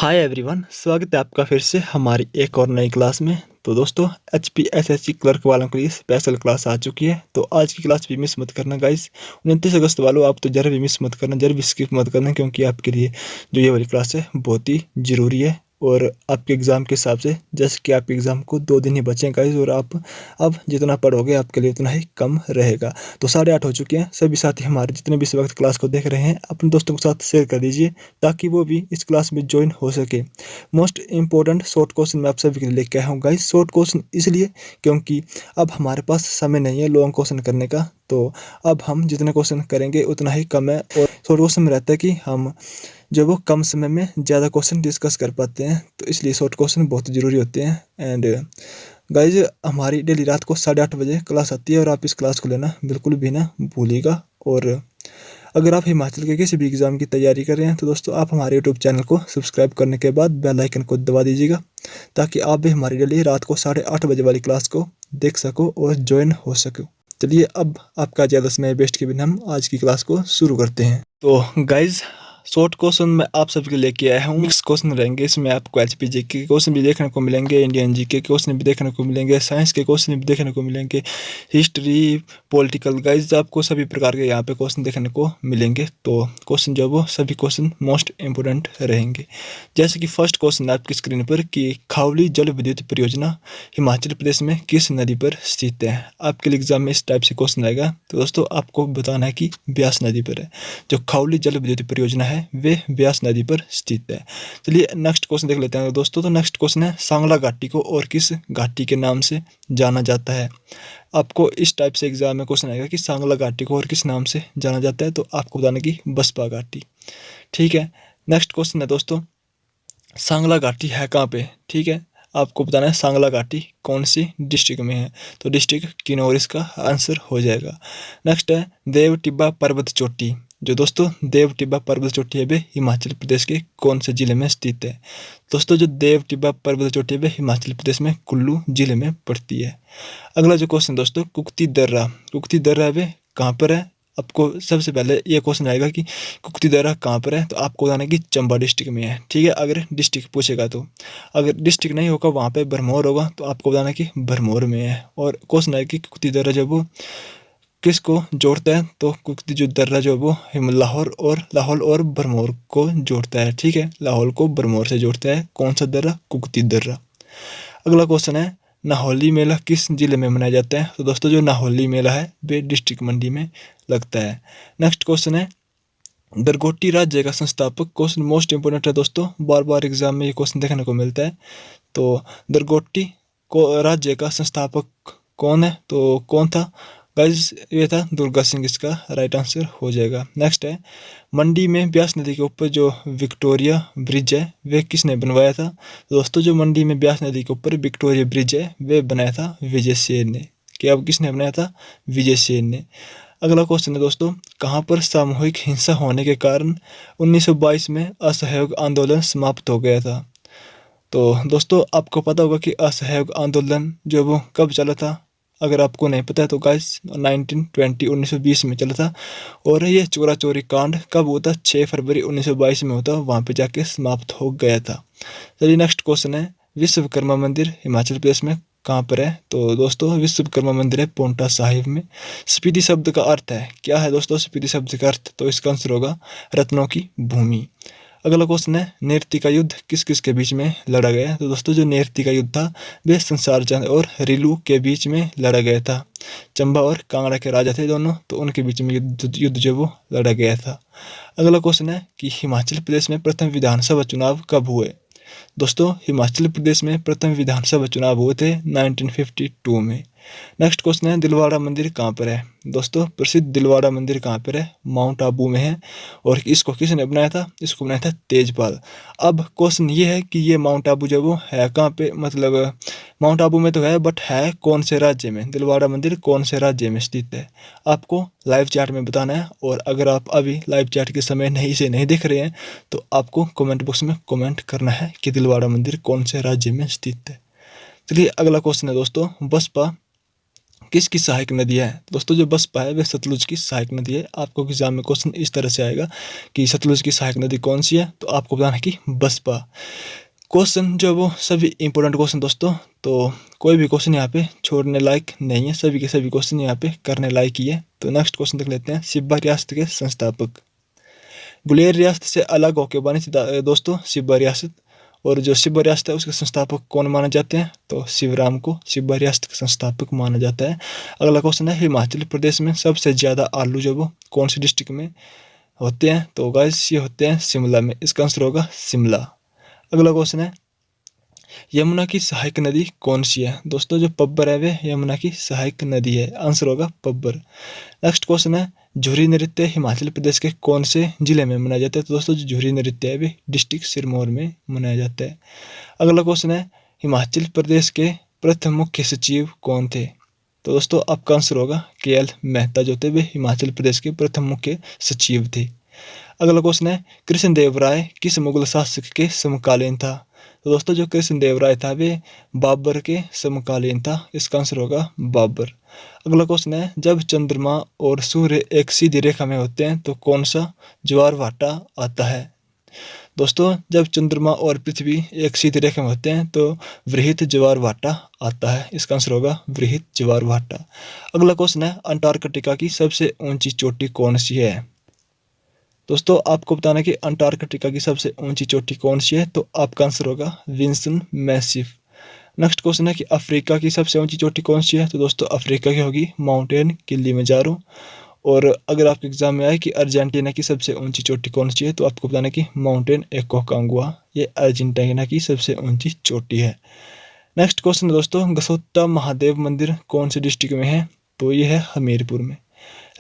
Hi everyone, स्वागत है आपका फिर से हमारी एक और नई क्लास में। तो दोस्तों, HPSSC क्लर्क वालों के लिए स्पेशल क्लास आ चुकी है। तो आज की क्लास भी मिस मत करना गाइस। 29 अगस्त वालों, आप तो जरा भी मिस मत करना, जरा भी स्किप मत करना, क्योंकि आपके लिए जो ये वाली क्लास है बहुत ही ज़रूरी है। और आपके एग्ज़ाम के हिसाब से, जैसे कि आपके एग्ज़ाम को 2 दिन ही बचे हैं गाइस, और आप अब जितना पढ़ोगे आपके लिए उतना ही कम रहेगा। तो 8:30 हो चुके हैं। सभी साथी हमारे जितने भी इस वक्त क्लास को देख रहे हैं, अपने दोस्तों के साथ शेयर कर दीजिए ताकि वो भी इस क्लास में ज्वाइन हो सके। मोस्ट इंपॉर्टेंट शॉर्ट क्वेश्चन मैं आप सभी के लिए लेके आया हूँ गाइस। शॉर्ट क्वेश्चन इसलिए क्योंकि अब हमारे पास समय नहीं है लॉन्ग क्वेश्चन करने का। तो अब हम जितना क्वेश्चन करेंगे उतना ही कम है, और शॉर्ट क्वेश्चन में रहता है कि हम जो वो कम समय में ज़्यादा क्वेश्चन डिस्कस कर पाते हैं। तो इसलिए शॉर्ट क्वेश्चन बहुत ज़रूरी होते हैं। एंड गाइज, हमारी डेली रात को 8:30 बजे क्लास आती है, और आप इस क्लास को लेना बिल्कुल भी ना भूलिएगा। और अगर आप हिमाचल के किसी भी एग्ज़ाम की तैयारी कर रहे हैं तो दोस्तों, आप हमारे यूट्यूब चैनल को सब्सक्राइब करने के बाद बेल आइकन को दबा दीजिएगा, ताकि आप भी हमारी डेली रात को 8:30 बजे वाली क्लास को देख सको और ज्वाइन हो सको। चलिए, अब आपका ज़्यादा समय वेस्ट के बिना हम आज की क्लास को शुरू करते हैं। तो गाइज, शॉर्ट क्वेश्चन मैं आप सबके लेके आया हूँ। मिक्स क्वेश्चन रहेंगे इसमें। आपको HPG के क्वेश्चन भी देखने को मिलेंगे, इंडियन जी के क्वेश्चन भी देखने को मिलेंगे, साइंस के क्वेश्चन भी देखने को मिलेंगे, हिस्ट्री, पॉलिटिकल, गाइज आपको सभी प्रकार के यहाँ पे क्वेश्चन देखने को मिलेंगे। तो क्वेश्चन जो वो सभी क्वेश्चन मोस्ट इंपोर्टेंट रहेंगे। जैसे कि फर्स्ट क्वेश्चन है आपकी स्क्रीन पर कि खावली जल विद्युत परियोजना हिमाचल प्रदेश में किस नदी पर स्थित है। आपके लिए एग्जाम में इस टाइप से क्वेश्चन आएगा। तो दोस्तों, आपको बताना है कि ब्यास नदी पर है। जो खावली जल विद्युत परियोजना है वे ब्यास नदी पर स्थित है। चलिए नेक्स्ट क्वेश्चन देख लेते हैं दोस्तों। तो नेक्स्ट क्वेश्चन है, सांगला घाटी को और किस घाटी के नाम से जाना जाता है। आपको इस टाइप से एग्जाम में क्वेश्चन आएगा कि सांगला घाटी को और किस नाम से जाना जाता है। तो आपको बताना कि बसपा घाटी। ठीक है। नेक्स्ट क्वेश्चन है दोस्तों, सांगला घाटी है कहाँ पे। ठीक है, आपको बताना है सांगला घाटी कौन सी डिस्ट्रिक्ट में है। तो डिस्ट्रिक्ट किन्नौर इसका आंसर हो जाएगा। नेक्स्ट है, देव टिब्बा पर्वत चोटी। जो दोस्तों देव टिब्बा पर्वत चोटी है वे हिमाचल प्रदेश के कौन से जिले में स्थित है। दोस्तों, जो देव टिब्बा पर्वत चोटी है वे हिमाचल प्रदेश में कुल्लू जिले में पड़ती है। अगला जो क्वेश्चन दोस्तों, कुक्ती दर्रा। कुक्ती दर्रा वे कहाँ पर है। आपको सबसे पहले ये क्वेश्चन आएगा कि कुक्ती दर्रा कहाँ पर है। तो आपको बताना है कि चंबा डिस्ट्रिक्ट में है। ठीक है, अगर डिस्ट्रिक्ट पूछेगा तो। अगर डिस्ट्रिक्ट नहीं होगा, वहाँ पे भरमौर होगा, तो आपको बताना है कि भरमौर में है। और क्वेश्चन है कि कुक्ती दर्रा जो वो किसको जोड़ता है। तो कुक्ती जो दर्रा जो वो लाहौल और भरमौर को जोड़ता है। ठीक है, लाहौल को भरमौर से जोड़ता है। कौन सा दर्रा, कुक्ती दर्रा। अगला क्वेश्चन है, नाहौली मेला किस जिले में मनाया जाता है। तो दोस्तों, जो नाहौली मेला है वे डिस्ट्रिक्ट मंडी में लगता है। नेक्स्ट क्वेश्चन है, दरगोटी राज्य का संस्थापक। क्वेश्चन मोस्ट इंपोर्टेंट है दोस्तों, बार बार एग्जाम में ये क्वेश्चन देखने को मिलता है। तो दरगोटी को राज्य का संस्थापक कौन है। तो कौन था गाइज, ये था दुर्गा सिंह, इसका राइट आंसर हो जाएगा। नेक्स्ट है, मंडी में ब्यास नदी के ऊपर जो विक्टोरिया ब्रिज है वे किसने बनवाया था। दोस्तों, जो मंडी में ब्यास नदी के ऊपर विक्टोरिया ब्रिज है वे बनाया था विजय सेन ने। क्या अब किसने बनाया था, विजय सेन ने। अगला क्वेश्चन है दोस्तों, कहाँ पर सामूहिक हिंसा होने के कारण 1922 में असहयोग आंदोलन समाप्त हो गया था। तो दोस्तों, आपको पता होगा कि असहयोग आंदोलन जो वो कब चला था। अगर आपको नहीं पता है तो गाइस 1920 में चला था। और ये चोरा चोरी कांड कब हुआ था, 6 फरवरी 1922 में होता, वहाँ पे जाके समाप्त हो गया था। चलिए नेक्स्ट क्वेश्चन है, विश्वकर्मा मंदिर हिमाचल प्रदेश में कहाँ पर है। तो दोस्तों, विश्वकर्मा मंदिर है पोंटा साहिब में। स्पीति शब्द का अर्थ है क्या है दोस्तों, स्पीति शब्द का अर्थ। तो इसका आंसर होगा रत्नों की भूमि। अगला क्वेश्चन है, नेर्ती का युद्ध किस किस के बीच में लड़ा गया। तो दोस्तों, जो नेर्ती का युद्ध था वह संसार चंद और रिलू के बीच में लड़ा गया था। चंबा और कांगड़ा के राजा थे दोनों, तो उनके बीच में युद्ध जो वो लड़ा गया था। अगला क्वेश्चन है कि हिमाचल प्रदेश में प्रथम विधानसभा चुनाव कब हुए। दोस्तों, हिमाचल प्रदेश में प्रथम विधानसभा चुनाव हुए थे 1952 में। नेक्स्ट क्वेश्चन है, दिलवाड़ा मंदिर कहाँ पर है। दोस्तों, प्रसिद्ध दिलवाड़ा मंदिर कहाँ पर है, माउंट आबू में है। और इसको किसने बनाया था, इसको बनाया था तेजपाल। अब क्वेश्चन ये है कि ये माउंट आबू जो वो है कहाँ पे, मतलब माउंट आबू में तो है, बट है कौन से राज्य में, दिलवाड़ा मंदिर कौन से राज्य में स्थित है। आपको लाइव चैट में बताना है। और अगर आप अभी लाइव चैट के समय नहीं देख रहे हैं तो आपको कमेंट बॉक्स में कमेंट करना है कि दिलवाड़ा मंदिर कौन से राज्य में स्थित है। चलिए अगला क्वेश्चन है दोस्तों, बसपा किसकी सहायक नदी है? दोस्तों जो बसपा है वह सतलुज की सहायक नदी है। आपको एग्जाम में क्वेश्चन इस तरह से आएगा कि सतलुज की सहायक नदी कौन सी है, तो आपको बताना है कि बसपा। क्वेश्चन जो वो सभी इंपॉर्टेंट क्वेश्चन दोस्तों, तो कोई भी क्वेश्चन यहाँ पे छोड़ने लायक नहीं है, सभी के सभी क्वेश्चन यहाँ पे करने लायक ही है। तो नेक्स्ट क्वेश्चन देख लेते हैं। सिब्बा रियासत के संस्थापक। गुलेर रियासत से अलग होकर बनी थी दोस्तों सिब्बा रियासत, और जो सिब्बा रियासत है उसके संस्थापक कौन माने जाते हैं, तो शिवराम को सिब्बा रियासत के संस्थापक माना जाता है। अगला क्वेश्चन है, हिमाचल प्रदेश में सबसे ज़्यादा आलू जो वो कौन सी डिस्ट्रिक्ट में होते हैं, तो गाइस ये होते हैं शिमला में। इसका आंसर होगा शिमला। अगला क्वेश्चन है, यमुना की सहायक नदी कौन सी है? दोस्तों जो पब्बर है वे यमुना की सहायक नदी है, आंसर होगा पब्बर। नेक्स्ट क्वेश्चन है, झुरी नृत्य हिमाचल प्रदेश के कौन से जिले में मनाया जाता है? तो दोस्तों जो झुरी नृत्य है वे डिस्ट्रिक्ट सिरमौर में मनाया जाता है। अगला क्वेश्चन है, हिमाचल प्रदेश के प्रथम मुख्य सचिव कौन थे? तो दोस्तों आपका आंसर होगा KL मेहता, जो थे वे हिमाचल प्रदेश के प्रथम मुख्य सचिव थे। अगला क्वेश्चन है, कृष्णदेव राय किस मुगल शासक के समकालीन था? तो दोस्तों जो कृष्णदेव राय था वे बाबर के समकालीन था, इसका आंसर होगा बाबर। अगला क्वेश्चन है, जब चंद्रमा और सूर्य एक सीधी रेखा में होते हैं तो कौन सा ज्वार भाटा आता है? दोस्तों जब चंद्रमा और पृथ्वी एक सीधी रेखा में होते हैं तो वृहत ज्वार भाटा आता है, इसका आंसर होगा वृहत ज्वार भाटा। अगला क्वेश्चन है, अंटार्कटिका की सबसे ऊंची चोटी कौन सी है? दोस्तों आपको बताना है कि अंटार्कटिका की सबसे ऊंची चोटी कौन सी है, तो आपका आंसर होगा विंसन मैसिफ। नेक्स्ट क्वेश्चन है कि अफ्रीका की सबसे ऊंची चोटी कौन सी है? तो दोस्तों अफ्रीका की होगी माउंटेन किलिमंजारो। और अगर आपके एग्जाम में आए कि अर्जेंटीना की सबसे ऊंची चोटी कौन सी है, तो आपको बताना है कि माउंटेन एकोकांगुआ, ये अर्जेंटीना की सबसे ऊंची चोटी है। नेक्स्ट क्वेश्चन है दोस्तों, गसोता महादेव मंदिर कौन सी डिस्ट्रिक्ट में है? तो ये है हमीरपुर में।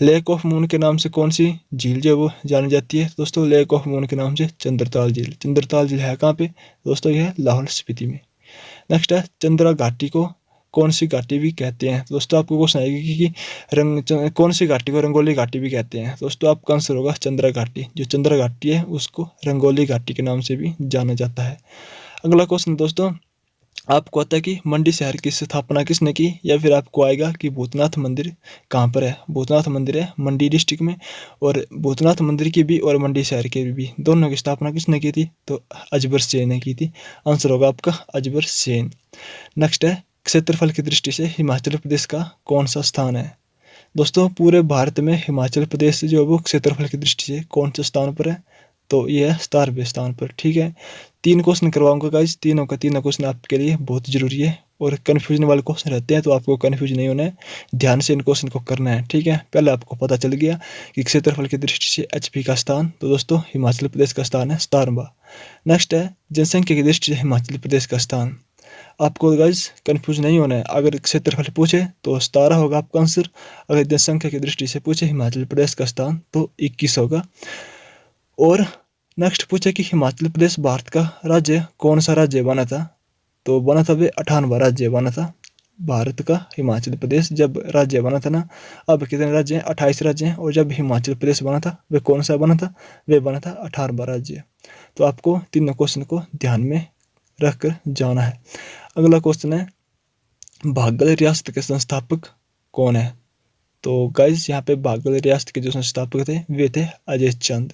लेक ऑफ मून के नाम से कौन सी झील जो वो जानी जाती है? दोस्तों लेक ऑफ मून के नाम से चंद्रताल झील। चंद्रताल झील है कहाँ पे? दोस्तों यह है लाहौल स्पीति में। नेक्स्ट है, चंद्रा घाटी को कौन सी घाटी भी कहते हैं? दोस्तों आपको क्वेश्चन आएगी कि कौन सी घाटी को रंगोली घाटी भी कहते हैं? दोस्तों आपका आंसर होगा चंद्रा घाटी। जो चंद्रा घाटी है उसको रंगोली घाटी के नाम से भी जाना जाता है। अगला क्वेश्चन दोस्तों, आपको आता है कि मंडी शहर की स्थापना किसने की, या फिर आपको आएगा कि भूतनाथ मंदिर कहाँ पर है? भूतनाथ मंदिर है मंडी डिस्ट्रिक्ट में, और भूतनाथ मंदिर की भी और मंडी शहर के भी दोनों की स्थापना किसने की थी? तो अजबर सेन ने की थी, आंसर होगा आपका अजबर सेन। नेक्स्ट है, क्षेत्रफल की दृष्टि से हिमाचल प्रदेश का कौन सा स्थान है? दोस्तों पूरे भारत में हिमाचल प्रदेश जो है वो क्षेत्रफल की दृष्टि से कौन से स्थान पर है? तो ये है 17वें स्थान पर। ठीक है, 3 क्वेश्चन करवाऊंगा गाइस, तीनों क्वेश्चन आपके लिए बहुत जरूरी है, और कन्फ्यूजन वाले क्वेश्चन रहते हैं तो आपको कन्फ्यूज नहीं होना है, ध्यान से इन क्वेश्चन को करना है। ठीक है, पहले आपको पता चल गया कि क्षेत्रफल की दृष्टि से HP का स्थान, तो दोस्तों हिमाचल प्रदेश का स्थान है 17वां। नेक्स्ट है, जनसंख्या की दृष्टि से हिमाचल प्रदेश का स्थान। आपको गाइस कंफ्यूज नहीं होना है, अगर क्षेत्रफल पूछे तो 17 होगा आपका आंसर, अगर जनसंख्या की दृष्टि से पूछे हिमाचल प्रदेश का स्थान तो 21 होगा। और नेक्स्ट पूछे कि हिमाचल प्रदेश भारत का राज्य कौन सा राज्य बना था? तो बना था वे 98वां राज्य बना था भारत का हिमाचल प्रदेश। जब राज्य बना था ना, अब कितने राज्य हैं? 28 राज्य हैं, और जब हिमाचल प्रदेश बना था वे कौन सा बना था? वे बना था 18वां राज्य। तो आपको तीनों क्वेश्चन को ध्यान में रख कर जाना है। अगला क्वेश्चन है, भागल रियासत के संस्थापक कौन है? तो गाइस यहाँ पे भागल रियासत के जो संस्थापक थे वे थे अजय चंद।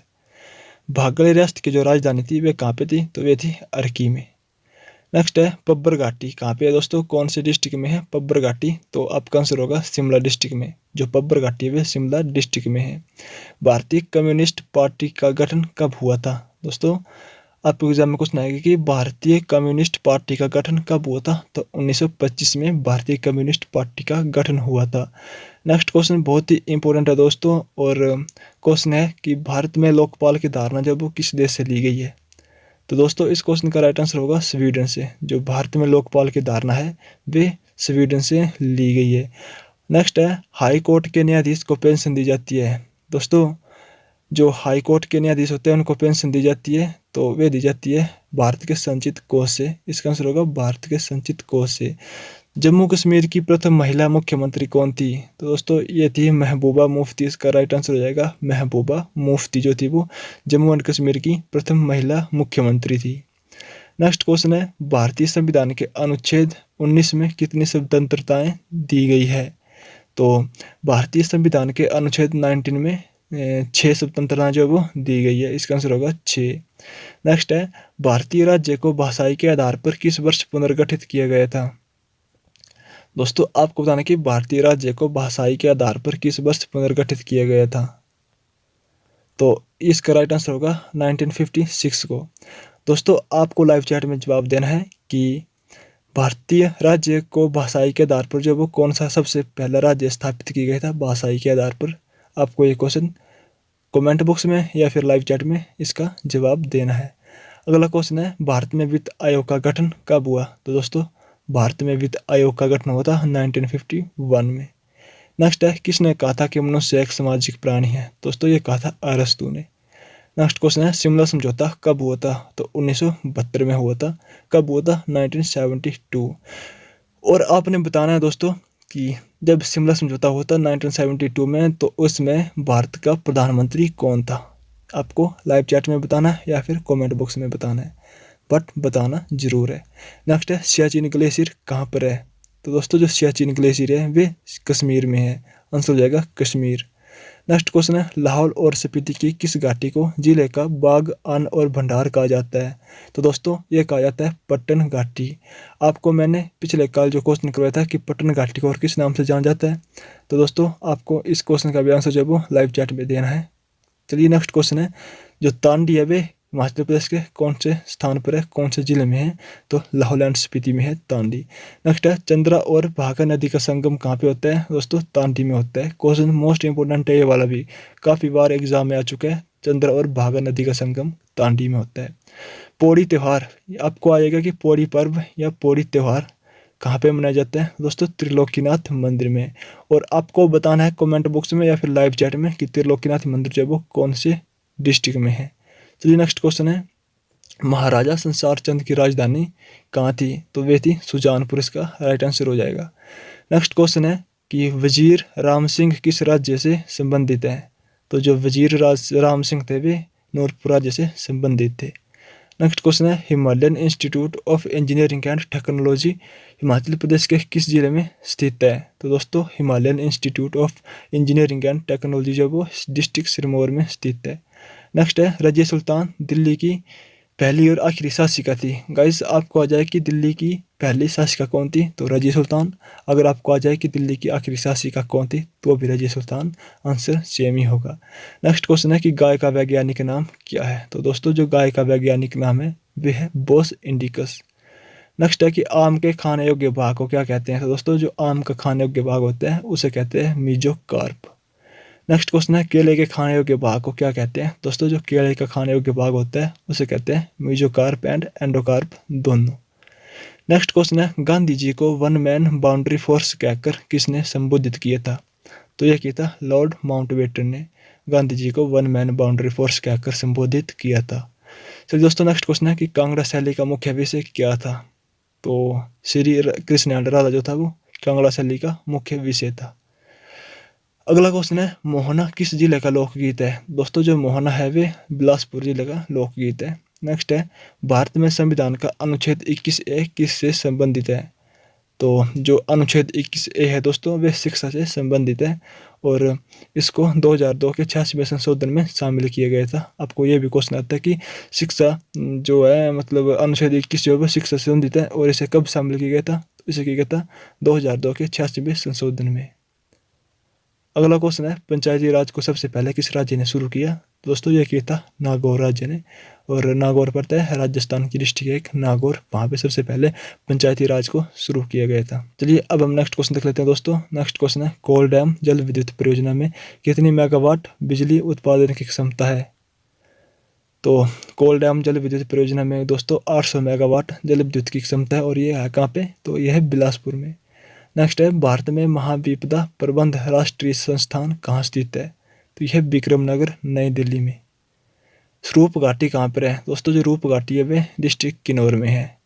भागल रियासत की जो राजधानी थी वे कहाँ पे थी? तो वे थी अर्की में। नेक्स्ट है, पब्बर घाटी कहाँ पे है दोस्तों? कौन से डिस्ट्रिक्ट में है पब्बर घाटी? तो आपका आंसर होगा शिमला डिस्ट्रिक्ट में। जो पब्बर घाटी है वे शिमला डिस्ट्रिक्ट में है। भारतीय कम्युनिस्ट पार्टी का गठन कब हुआ था? दोस्तों आपको एग्जाम में क्वेश्चन आएगा कि भारतीय कम्युनिस्ट पार्टी का गठन कब हुआ था? तो 1925 में भारतीय कम्युनिस्ट पार्टी का गठन हुआ था। नेक्स्ट क्वेश्चन बहुत ही इंपॉर्टेंट है दोस्तों, और क्वेश्चन है कि भारत में लोकपाल की धारणा जब वो किस देश से ली गई है? तो दोस्तों इस क्वेश्चन का राइट आंसर होगा स्वीडन से। जो भारत में लोकपाल की धारणा है वे स्वीडन से ली गई है। नेक्स्ट है, हाई कोर्ट के न्यायाधीश को पेंशन दी जाती है। दोस्तों जो हाई कोर्ट के न्यायाधीश होते हैं उनको पेंशन दी जाती है, तो वे दी जाती है भारत के संचित कोष से। इसका आंसर होगा भारत के संचित कोष से। जम्मू कश्मीर की प्रथम महिला मुख्यमंत्री कौन थी? तो दोस्तों ये थी महबूबा मुफ्ती। इसका राइट आंसर हो जाएगा महबूबा मुफ्ती, जो थी वो जम्मू एंड कश्मीर की प्रथम महिला मुख्यमंत्री थी। नेक्स्ट क्वेश्चन है, भारतीय संविधान के अनुच्छेद 19 में कितनी स्वतंत्रताएं दी गई है? तो भारतीय संविधान के अनुच्छेद 19 में 6 स्वतंत्रता जो वो दी गई है, इसका आंसर होगा 6। नेक्स्ट है, भारतीय राज्य को भाषाई के आधार पर किस वर्ष पुनर्गठित किया गया था? दोस्तों आपको बताना कि भारतीय राज्य को भाषाई के आधार पर किस वर्ष पुनर्गठित किया गया था? तो इसका राइट आंसर होगा 1956 को। दोस्तों आपको लाइव चैट में जवाब देना है कि भारतीय राज्य को भाषाई के आधार पर जो वो कौन सा सबसे पहला राज्य स्थापित किया गया था भाषाई के आधार पर। आपको ये क्वेश्चन कमेंट बॉक्स में या फिर लाइव चैट में इसका जवाब देना है। अगला क्वेश्चन है, भारत में वित्त आयोग का गठन कब हुआ? तो दोस्तों भारत में वित्त आयोग का गठन हुआ था 1951 में। नेक्स्ट है, किसने कहा था कि मनुष्य एक सामाजिक प्राणी है? दोस्तों ये कहा था अरस्तू ने। नेक्स्ट क्वेश्चन है, शिमला समझौता कब हुआ था? तो 1972 में हुआ था। कब हुआ था? 1972। और आपने बताना है दोस्तों कि जब शिमला समझौता हुआ था 1972 में, तो उसमें भारत का प्रधानमंत्री कौन था? आपको लाइव चैट में बताना है या फिर कमेंट बॉक्स में बताना है, बट बताना जरूर है। नेक्स्ट है, सियाचिन ग्लेशियर कहाँ पर है? तो दोस्तों जो सियाचिन ग्लेशियर है वे कश्मीर में है। आंसर हो जाएगा कश्मीर। नेक्स्ट क्वेश्चन है, लाहौल और स्पीति की किस घाटी को जिले का बाग, अन्न और भंडार कहा जाता है? तो दोस्तों ये कहा जाता है पट्टन घाटी। आपको मैंने पिछले कल जो क्वेश्चन करवाया था कि पट्टन घाटी को और किस नाम से जाना जाता है, तो दोस्तों आपको इस क्वेश्चन का भी आंसर जो है वो लाइव चैट में देना है। चलिए नेक्स्ट क्वेश्चन है, जो तांडी है वे हिमाचल प्रदेश के कौन से स्थान पर है, कौन से जिले में है? तो लाहौल एंड स्पीति में है तांडी। नेक्स्ट है, चंद्रा और भागा नदी का संगम कहाँ पे होता है? दोस्तों तांडी में होता है। क्वेश्चन मोस्ट इंपोर्टेंट है ये वाला भी, काफ़ी बार एग्जाम में आ चुका है। चंद्रा और भागा नदी का संगम तांडी में होता है। पोड़ी त्यौहार, आपको आएगा कि पोड़ी पर्व या पोड़ी त्यौहार कहाँ पे मनाया जाता है? दोस्तों त्रिलोकीनाथ मंदिर में। और आपको बताना है कमेंट बॉक्स में या फिर लाइव चैट में कि त्रिलोकीनाथ मंदिर जो है वो कौन से डिस्ट्रिक्ट में है। चलिए नेक्स्ट क्वेश्चन है, महाराजा संसार चंद की राजधानी कहाँ थी? तो वे थी सुजानपुर, इसका राइट आंसर हो जाएगा। नेक्स्ट क्वेश्चन है कि वजीर राम सिंह किस राज्य से संबंधित है? तो जो वजीर राम सिंह थे वे नूरपुर राज्य से संबंधित थे। नेक्स्ट क्वेश्चन है, Himalayan institute of engineering and technology Himachal Pradesh के किस जिले में स्थित है? तो दोस्तों Himalayan institute of engineering and technology जो वो डिस्ट्रिक्ट सिरमौर में स्थित है। नेक्स्ट है, रजिया सुल्तान दिल्ली की पहली और आखिरी शासिका थी। गाइस आपको आ जाए कि दिल्ली की पहली शासिका कौन थी? तो रजिया सुल्तान। अगर आपको आ जाए कि दिल्ली की आखिरी शासिका कौन थी, तो भी रजिया सुल्तान। आंसर सेम ही होगा। नेक्स्ट क्वेश्चन है कि गाय का वैज्ञानिक नाम क्या है? तो दोस्तों जो गाय का वैज्ञानिक नाम है वह है बोस इंडिकस। नेक्स्ट है कि आम के खाने योग्य भाग को क्या कहते हैं? तो दोस्तों जो आम का खाने योग्य भाग होता है उसे कहते हैं मीजोकार्प। नेक्स्ट क्वेश्चन है, केले के खाने योग्य भाग को क्या कहते हैं? दोस्तों जो केले का खाने योग्य भाग होता है उसे कहते हैं मीजोकार्प एंड एंडोकार्प दोनों। नेक्स्ट क्वेश्चन है, गांधी जी को वन मैन बाउंड्री फोर्स कहकर किसने संबोधित किया था? तो यह किया था लॉर्ड माउंटबेटन ने गांधी जी को वन मैन बाउंड्री फोर्स कहकर संबोधित किया था। चलिए दोस्तों नेक्स्ट क्वेश्चन है कि कांगड़ा शैली का मुख्य विषय क्या था? तो श्री कृष्ण एंड राधा जो था वो कांगड़ा शैली का मुख्य विषय था। अगला क्वेश्चन है, मोहना किस जिले का लोकगीत है? दोस्तों जो मोहना है वे बिलासपुर जिले का लोकगीत है। नेक्स्ट है, भारत में संविधान का अनुच्छेद 21A किससे संबंधित है? तो जो अनुच्छेद 21A है दोस्तों वे शिक्षा से संबंधित है और इसको 2002 के 86वें संशोधन में शामिल किया गया था। आपको ये भी क्वेश्चन आता है कि शिक्षा जो है मतलब अनुच्छेद 21 जो है शिक्षा से संबंधित है और इसे कब शामिल किया गया था? इसे किया गया था 2002 के 86वें संशोधन में। अगला क्वेश्चन है, पंचायती राज को सबसे पहले किस राज्य ने शुरू किया? दोस्तों ये किया था नागौर राज्य ने। और नागौर पड़ता है राजस्थान की डिस्ट्रिक्ट एक नागौर, वहाँ पे सबसे पहले पंचायती राज को शुरू किया गया था। चलिए अब हम नेक्स्ट क्वेश्चन देख लेते हैं दोस्तों। नेक्स्ट क्वेश्चन है, कोल डैम जल विद्युत परियोजना में कितनी मेगावाट बिजली उत्पादन की क्षमता है? तो कोल डैम जल विद्युत परियोजना में दोस्तों 800 मेगावाट जल विद्युत की क्षमता है और ये है कहाँ पे? तो यह है बिलासपुर में। नेक्स्ट है, भारत में महाविपदा प्रबंध राष्ट्रीय संस्थान कहाँ स्थित है? तो यह विक्रम नगर नई दिल्ली में। रूप घाटी कहाँ पर है? दोस्तों जो रूप घाटी है वे डिस्ट्रिक्ट किन्नौर में है।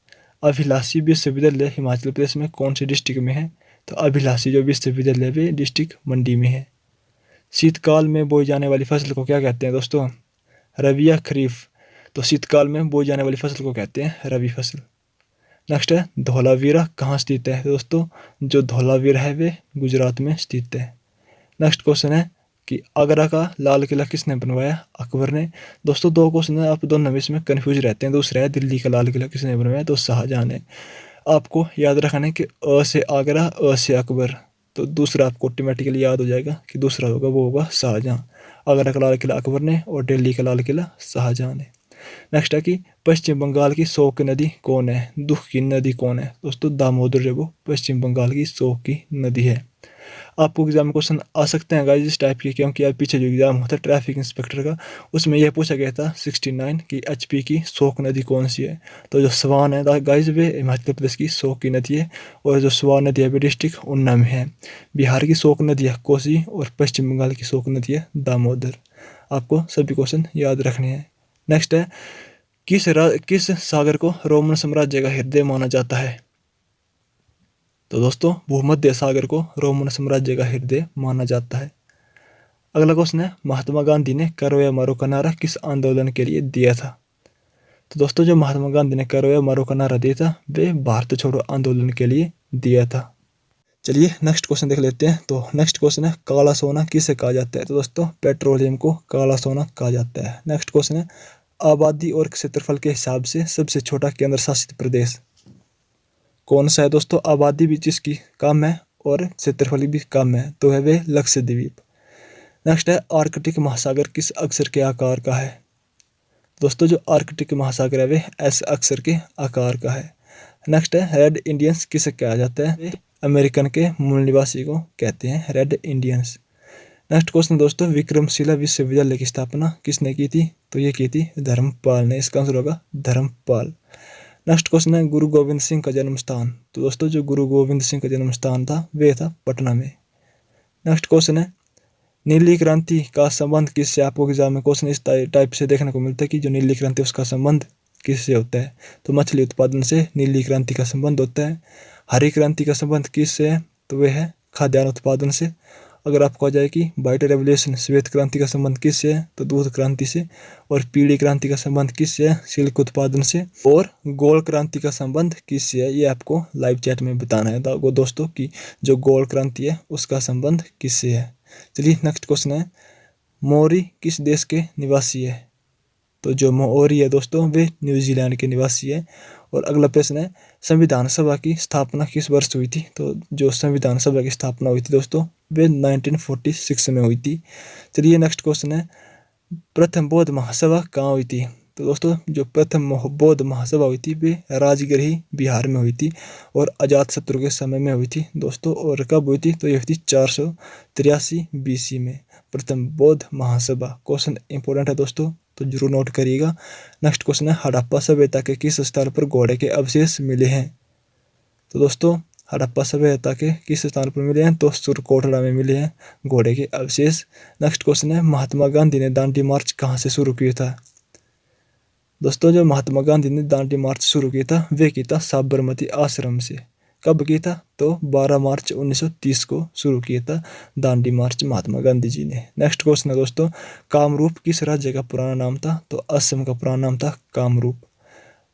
अभिलाषी विश्वविद्यालय हिमाचल प्रदेश में कौन से डिस्ट्रिक्ट में है? तो अभिलाषी जो विश्वविद्यालय वे डिस्ट्रिक्ट मंडी में है। शीतकाल में बोई जाने वाली फसल को क्या कहते हैं दोस्तों? रबी या खरीफ? तो शीतकाल में बोई जाने वाली फसल को कहते हैं रबी फसल। नेक्स्ट है धौलावीरा कहाँ स्थित है? दोस्तों जो धौलावीरा है वे गुजरात में स्थित है। नेक्स्ट क्वेश्चन है कि आगरा का लाल किला किसने बनवाया? अकबर ने। दोस्तों दो क्वेश्चन है, आप दोनों में इसमें कन्फ्यूज रहते हैं। दूसरा है दिल्ली का लाल किला किसने बनवाया? तो शाहजहां ने। आपको याद रखना है कि अ से आगरा, अ से अकबर, तो दूसरा आपको ऑटोमेटिकली याद हो जाएगा कि दूसरा होगा वो होगा शाहजहां। आगरा का लाल किला अकबर ने और दिल्ली का लाल किला शाहजहां ने। नेक्स्ट है कि पश्चिम बंगाल की शोक नदी कौन है? दुख की नदी कौन है? दोस्तों दामोदर जो वो पश्चिम बंगाल की शोक की नदी है। आपको एग्जाम में क्वेश्चन आ सकते हैं गाइस इस टाइप के, क्योंकि अब पीछे जो एग्जाम होता है ट्रैफिक इंस्पेक्टर का, उसमें यह पूछा गया था 69 की एचपी की शोक नदी कौन सी है? तो जो स्वान है गाइस वे हिमाचल प्रदेश की शोक की नदी है, और जो स्वान नदी है वे डिस्ट्रिक्ट उन्ना में है। बिहार की शोक नदी है कोसी, और पश्चिम बंगाल की शोक नदी है दामोदर। आपको सभी क्वेश्चन याद रखने हैं। नेक्स्ट है किस सागर को रोमन साम्राज्य का हृदय माना जाता है? तो दोस्तों भूमध्य सागर को रोमन साम्राज्य का हृदय माना जाता है। अगला क्वेश्चन है महात्मा गांधी ने करो या मरो का नारा किस आंदोलन के लिए दिया था? तो दोस्तों जो महात्मा गांधी ने करो या मरो का नारा दिया था वे भारत छोड़ो आंदोलन के लिए दिया था। चलिए नेक्स्ट क्वेश्चन देख लेते हैं। तो नेक्स्ट क्वेश्चन है काला सोना किसे कहा जाता है? तो दोस्तों पेट्रोलियम को काला सोना कहा जाता है। नेक्स्ट क्वेश्चन है आबादी और क्षेत्रफल के हिसाब से सबसे छोटा केंद्र शासित प्रदेश कौन सा है? दोस्तों आबादी भी जिसकी कम है और क्षेत्रफल भी कम है तो है वे लक्षद्वीप। नेक्स्ट है आर्कटिक महासागर किस अक्षर के आकार का है? दोस्तों जो आर्कटिक महासागर है वे एस अक्षर के आकार का है। नेक्स्ट है रेड इंडियंस किसे कहा जाता है? अमेरिकन के मूल निवासी को कहते हैं रेड इंडियंस। नेक्स्ट क्वेश्चन दोस्तों विक्रमशिला विश्वविद्यालय की स्थापना किसने की थी? तो ये की थी धर्मपाल ने। इसका आंसर होगा धर्मपाल। नेक्स्ट क्वेश्चन है गुरु गोविंद सिंह का जन्म स्थान। तो दोस्तों जो गुरु गोविंद सिंह का जन्म स्थान था वे था पटना में। नेक्स्ट क्वेश्चन है नीली क्रांति का संबंध किससे? आपको एग्जाम में क्वेश्चन इस टाइप से देखने को मिलता है कि जो नीली क्रांति उसका संबंध किससे होता है? तो मछली उत्पादन से नीली क्रांति का संबंध होता है। हरी क्रांति का संबंध किससे है? तो वह है खाद्यान्न उत्पादन से। अगर आपको आ जाए कि व्हाइट रेवोल्यूशन श्वेत क्रांति का संबंध किससे है? तो दूध क्रांति से। और पीली क्रांति का संबंध किससे है? सिल्क उत्पादन से। और गोल क्रांति का संबंध किससे है? ये आपको लाइव चैट में बताना है दोस्तों कि जो गोल क्रांति है उसका संबंध किससे है। चलिए नेक्स्ट क्वेश्चन है मोरी किस देश के निवासी है? तो जो मोरी है दोस्तों वे न्यूजीलैंड के निवासी है। और अगला प्रश्न है संविधान सभा की स्थापना किस वर्ष हुई थी? तो जो संविधान सभा की स्थापना हुई थी दोस्तों वे 1946 में हुई थी। चलिए नेक्स्ट क्वेश्चन है प्रथम बौद्ध महासभा कहाँ हुई थी? तो दोस्तों जो प्रथम बौद्ध महासभा हुई थी वे राजगृह बिहार में हुई थी और अजातशत्रु के समय में हुई थी दोस्तों। और कब हुई थी? तो ये हुई थी 483 BC में प्रथम बौद्ध महासभा। क्वेश्चन इंपॉर्टेंट है दोस्तों तो जरूर नोट करिएगा। नेक्स्ट क्वेश्चन है हड़प्पा सभ्यता के किस स्थल पर घोड़े के अवशेष मिले हैं? तो दोस्तों हड़प्पा सभ्यता के किस स्थान पर मिले हैं? तो सुरकोटड़ा में मिले हैं घोड़े के अवशेष। नेक्स्ट क्वेश्चन है महात्मा गांधी ने दांडी मार्च कहाँ से शुरू किया था? दोस्तों जो महात्मा गांधी ने दांडी मार्च शुरू किया था वे किया था साबरमती आश्रम से। कब किया था? तो 12 मार्च 1930 को शुरू किया था दांडी मार्च महात्मा गांधी जी ने। नेक्स्ट क्वेश्चन है दोस्तों कामरूप किस राज्य का पुराना नाम था? तो असम का पुराना नाम था कामरूप।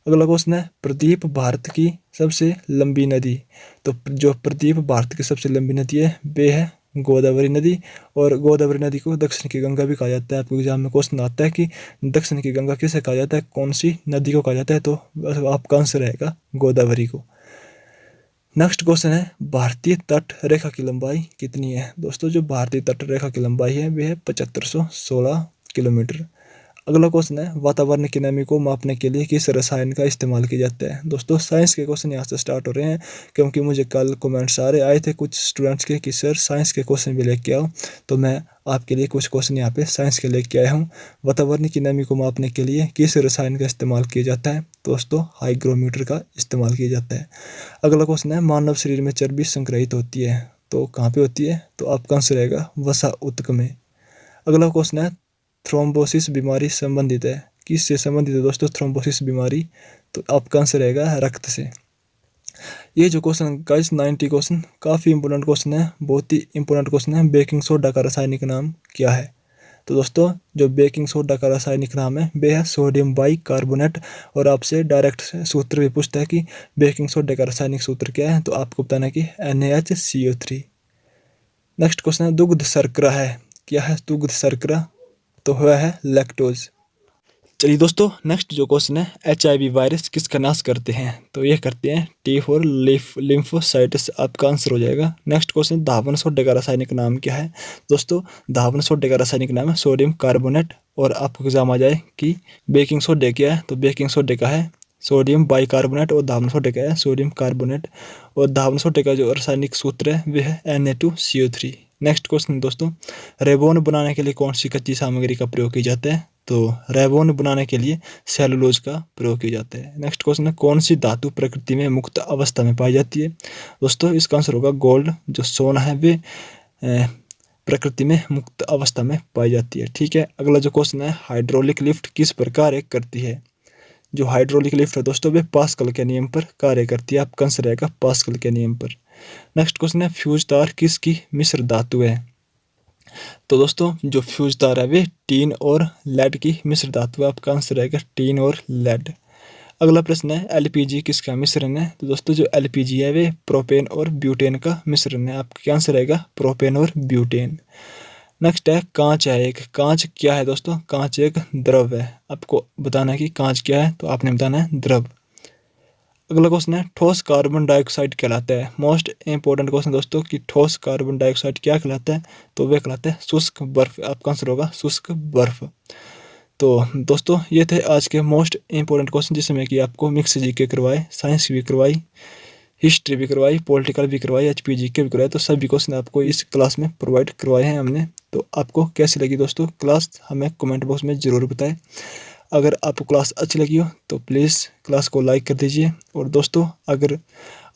अगला क्वेश्चन है प्रदीप भारत की सबसे लंबी नदी। तो जो प्रदीप भारत की सबसे लंबी नदी है वे है गोदावरी नदी। और गोदावरी नदी को दक्षिण की गंगा भी कहा जाता है। आपको एग्जाम में क्वेश्चन आता है कि दक्षिण की गंगा किसे कहा जाता है, कौन सी नदी को कहा जाता है? तो आपका आंसर रहेगा गोदावरी को। नेक्स्ट क्वेश्चन है भारतीय तट रेखा की लंबाई कितनी है? दोस्तों जो भारतीय तट रेखा की लंबाई है वह है 7516 किलोमीटर। अगला क्वेश्चन है वातावरण की नमी को मापने के लिए किस रसायन का इस्तेमाल किया जाता है? दोस्तों साइंस के क्वेश्चन यहाँ से स्टार्ट हो रहे हैं क्योंकि मुझे कल कमेंट्स सारे आए थे कुछ स्टूडेंट्स के कि सर साइंस के क्वेश्चन भी लेके आओ, तो मैं आपके लिए कुछ क्वेश्चन यहाँ पे साइंस के लेके आया हूँ। वातावरण की नमी को मापने के लिए किस रसायन का इस्तेमाल किया जाता है? दोस्तों हाइग्रोमीटर का इस्तेमाल किया जाता है। अगला क्वेश्चन है मानव शरीर में चर्बी संग्रहित होती है तो कहाँ पे होती है? तो आपका आंसर रहेगा वसा ऊतक में। अगला क्वेश्चन है थ्रोम्बोसिस बीमारी संबंधित है किससे संबंधित है? दोस्तों थ्रोम्बोसिस बीमारी तो आपका आंसर रहेगा रक्त से। ये जो क्वेश्चन गाइस 90 क्वेश्चन काफ़ी इंपॉर्टेंट क्वेश्चन है, बहुत ही इंपॉर्टेंट क्वेश्चन है। बेकिंग सोडा का रासायनिक नाम क्या है? तो दोस्तों जो बेकिंग सोडा का रासायनिक नाम है वह है सोडियम बाइकार्बोनेट। और आपसे डायरेक्ट सूत्र भी पूछता है कि बेकिंग सोडा का रासायनिक सूत्र क्या है, तो आपको बताना है कि NaHCO3। नेक्स्ट क्वेश्चन है दुग्ध शर्करा है, क्या है दुग्ध शर्करा, तो वह है लैक्टोज। चलिए दोस्तों नेक्स्ट जो क्वेश्चन है HIV वायरस किसका नाश करते हैं, तो ये करते हैं T4 लिम्फोसाइट्स, आपका आंसर हो जाएगा। नेक्स्ट क्वेश्चन धावन सोडे का रासायनिक नाम क्या है, दोस्तों धावन सोडे का रासायनिक नाम है सोडियम कार्बोनेट। और आपको एग्जाम आ जाए कि बेकिंग सोडे क्या है, तो बेकिंग सोडे का है सोडियम बाइकार्बोनेट और धावन सोडे का है सोडियम कार्बोनेट। और धावन सोडे का जो रासायनिक सूत्र है वह है Na2CO3। नेक्स्ट क्वेश्चन दोस्तों रेबोन बनाने के लिए कौन सी कच्ची सामग्री का प्रयोग किया जाता है, तो रेबोन बनाने के लिए सेलुलोज का प्रयोग किया जाता है। नेक्स्ट क्वेश्चन है कौन सी धातु प्रकृति में मुक्त अवस्था में पाई जाती है, दोस्तों इसका आंसर होगा गोल्ड। जो सोना है वे प्रकृति में मुक्त अवस्था में पाई जाती है। ठीक है, अगला जो क्वेश्चन है हाइड्रोलिक लिफ्ट किस पर कार्य करती है, जो हाइड्रोलिक लिफ्ट है दोस्तों वे पास्कल के नियम पर कार्य करती है, आपका आंसर रहेगा पास्कल के नियम पर। नेक्स्ट क्वेश्चन है फ्यूज तार किसकी मिश्र धातु है, तो दोस्तों जो फ्यूज तार है वे टीन और लेड की मिश्र धातु है, आपका आंसर रहेगा टीन और लेड। अगला प्रश्न है LPG किसका मिश्रण है, तो दोस्तों जो LPG है वे प्रोपेन और ब्यूटेन का मिश्रण है, आपका आंसर रहेगा प्रोपेन और ब्यूटेन। नेक्स्ट है कांच है एक, कांच क्या है दोस्तों, कांच एक द्रव है, आपको बताना है कि कांच क्या है, तो आपने बताना है द्रव। अगला क्वेश्चन है ठोस कार्बन डाइऑक्साइड कहलाता है, मोस्ट इंपॉर्टेंट क्वेश्चन दोस्तों कि ठोस कार्बन डाइऑक्साइड क्या कहलाता है, तो वह कहलाता है शुष्क बर्फ, आपका आंसर होगा शुष्क बर्फ। तो दोस्तों ये थे आज के मोस्ट इंपॉर्टेंट क्वेश्चन जिसमें कि आपको मिक्स जीके करवाए, साइंस भी करवाई, हिस्ट्री भी करवाई, पॉलिटिकल भी करवाई, HP जीके भी करवाए। तो सभी क्वेश्चन आपको इस क्लास में प्रोवाइड करवाए हैं हमने। तो आपको कैसी लगी दोस्तों क्लास, हमें कमेंट बॉक्स में ज़रूर बताएं। अगर आपको क्लास अच्छी लगी हो तो प्लीज़ क्लास को लाइक कर दीजिए। और दोस्तों अगर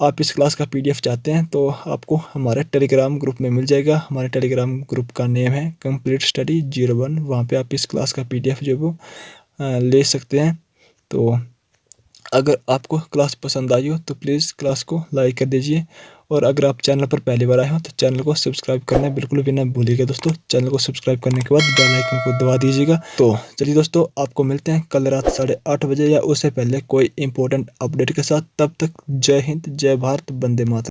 आप इस क्लास का PDF चाहते हैं तो आपको हमारे टेलीग्राम ग्रुप में मिल जाएगा। हमारे टेलीग्राम ग्रुप का नेम है कंप्लीट स्टडी 01। वहाँ पे आप इस क्लास का PDF जो वो ले सकते हैं। तो अगर आपको क्लास पसंद आई हो तो प्लीज़ क्लास को लाइक कर दीजिए। और अगर आप चैनल पर पहली बार आए हो तो चैनल को सब्सक्राइब करना बिल्कुल भी ना भूलिएगा दोस्तों। चैनल को सब्सक्राइब करने के बाद बेल आइकन को दबा दीजिएगा। तो चलिए दोस्तों आपको मिलते हैं कल रात 8:30 बजे या उससे पहले कोई इंपॉर्टेंट अपडेट के साथ। तब तक जय हिंद, जय भारत, वंदे मातरम।